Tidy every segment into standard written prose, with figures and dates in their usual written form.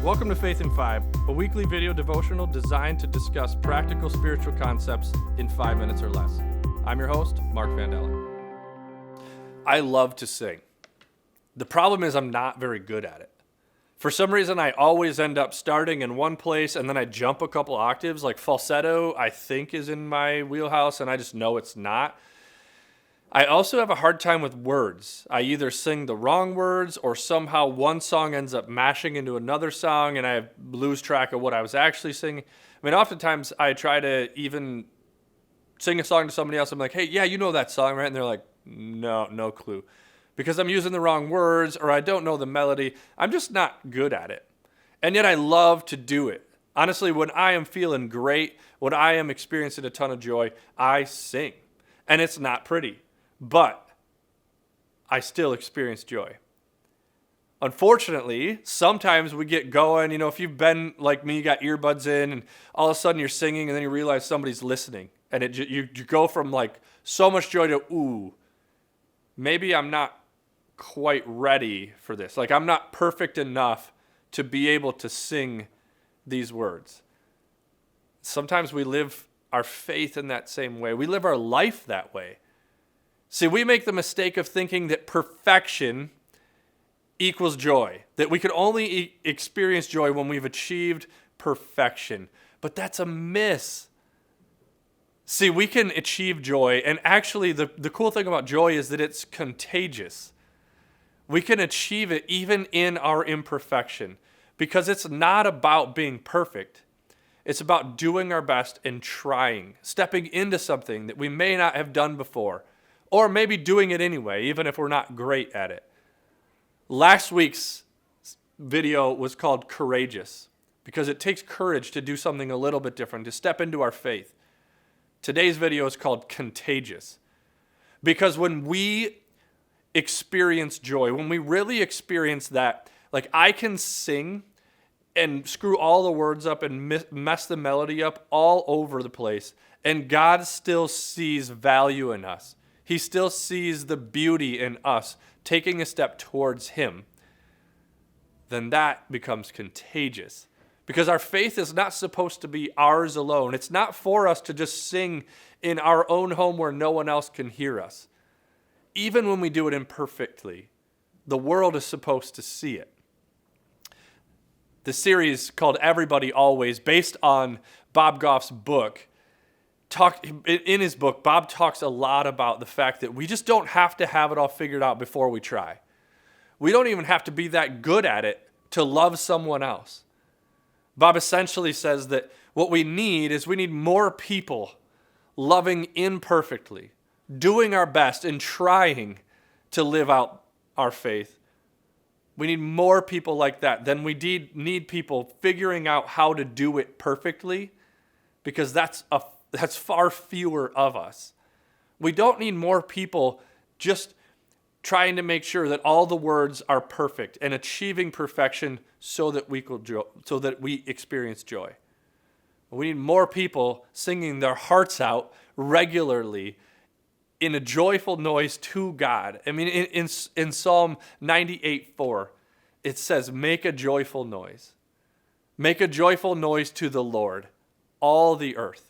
Welcome to Faith in 5, a weekly video devotional designed to discuss practical spiritual concepts in 5 minutes or less. I'm your host, Mark Vandella. I love to sing. The problem is I'm not very good at it. For some reason, I always end up starting in one place and then I jump a couple octaves. Like falsetto, I think is in my wheelhouse and I just know it's not. I also have a hard time with words. I either sing the wrong words or somehow one song ends up mashing into another song and I lose track of what I was actually singing. I mean, oftentimes I try to even sing a song to somebody else. I'm like, hey, yeah, you know that song, right? And they're like, no clue. Because I'm using the wrong words or I don't know the melody. I'm just not good at it. And yet I love to do it. Honestly, when I am feeling great, when I am experiencing a ton of joy, I sing. And it's not pretty. But I still experience joy. Unfortunately, sometimes we get going, if you've been like me, you got earbuds in and all of a sudden you're singing and then you realize somebody's listening. And you go from like so much joy to, ooh, maybe I'm not quite ready for this. Like I'm not perfect enough to be able to sing these words. Sometimes we live our faith in that same way. We live our life that way. See, we make the mistake of thinking that perfection equals joy, that we could only experience joy when we've achieved perfection. But that's a miss. See, we can achieve joy, and actually the cool thing about joy is that it's contagious. We can achieve it even in our imperfection because it's not about being perfect. It's about doing our best and trying, stepping into something that we may not have done before. Or maybe doing it anyway, even if we're not great at it. Last week's video was called Courageous because it takes courage to do something a little bit different, to step into our faith. Today's video is called Contagious because when we experience joy, when we really experience that, like I can sing and screw all the words up and mess the melody up all over the place, and God still sees value in us. He still sees the beauty in us taking a step towards Him. Then that becomes contagious. Because our faith is not supposed to be ours alone. It's not for us to just sing in our own home where no one else can hear us. Even when we do it imperfectly, the world is supposed to see it. The series called Everybody Always, based on Bob Goff's book, in his book, Bob talks a lot about the fact that we just don't have to have it all figured out before we try. We don't even have to be that good at it to love someone else. Bob essentially says that what we need is we need more people loving imperfectly, doing our best and trying to live out our faith. We need more people like that than we need people figuring out how to do it perfectly, because that's far fewer of us. We don't need more people just trying to make sure that all the words are perfect and achieving perfection so that we experience joy. We need more people singing their hearts out regularly in a joyful noise to God. I mean, in Psalm 98:4, it says, "Make a joyful noise. Make a joyful noise to the Lord, all the earth."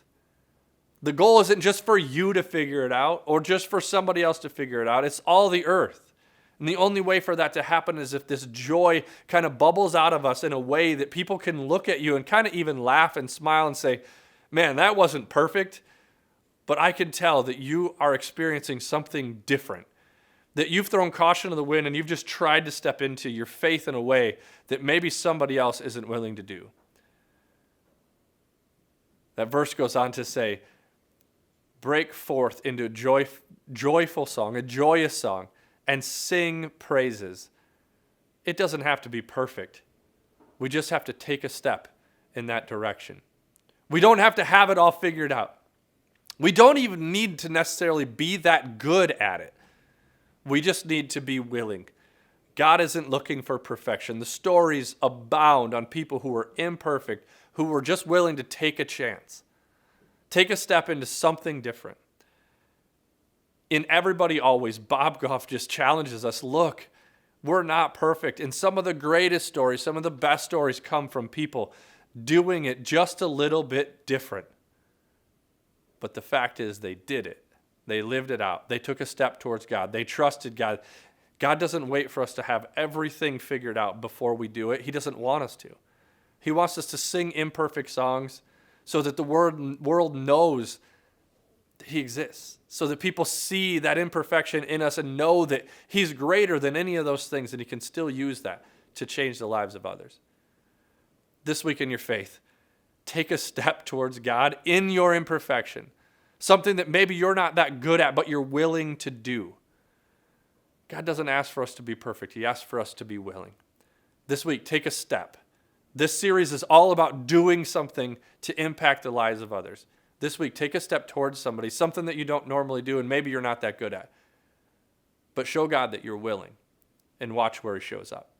The goal isn't just for you to figure it out or just for somebody else to figure it out. It's all the earth. And the only way for that to happen is if this joy kind of bubbles out of us in a way that people can look at you and kind of even laugh and smile and say, man, that wasn't perfect, but I can tell that you are experiencing something different, that you've thrown caution to the wind and you've just tried to step into your faith in a way that maybe somebody else isn't willing to do. That verse goes on to say, break forth into a joyful song, a joyous song, and sing praises. It doesn't have to be perfect. We just have to take a step in that direction. We don't have to have it all figured out. We don't even need to necessarily be that good at it. We just need to be willing. God isn't looking for perfection. The stories abound on people who were imperfect, who were just willing to take a chance. Take a step into something different. In Everybody Always, Bob Goff just challenges us, look, We're not perfect. And some of the greatest stories, some of the best stories come from people doing it just a little bit different. But the fact is they did it. They lived it out. They took a step towards God. They trusted God. God doesn't wait for us to have everything figured out before we do it. He doesn't want us to. He wants us to sing imperfect songs so that the world knows that he exists, so that people see that imperfection in us and know that he's greater than any of those things, and he can still use that to change the lives of others. This week in your faith, take a step towards God in your imperfection, something that maybe you're not that good at, but you're willing to do. God doesn't ask for us to be perfect. He asks for us to be willing. This week, take a step. This series is all about doing something to impact the lives of others. This week, take a step towards somebody, something that you don't normally do and maybe you're not that good at. But show God that you're willing and watch where he shows up.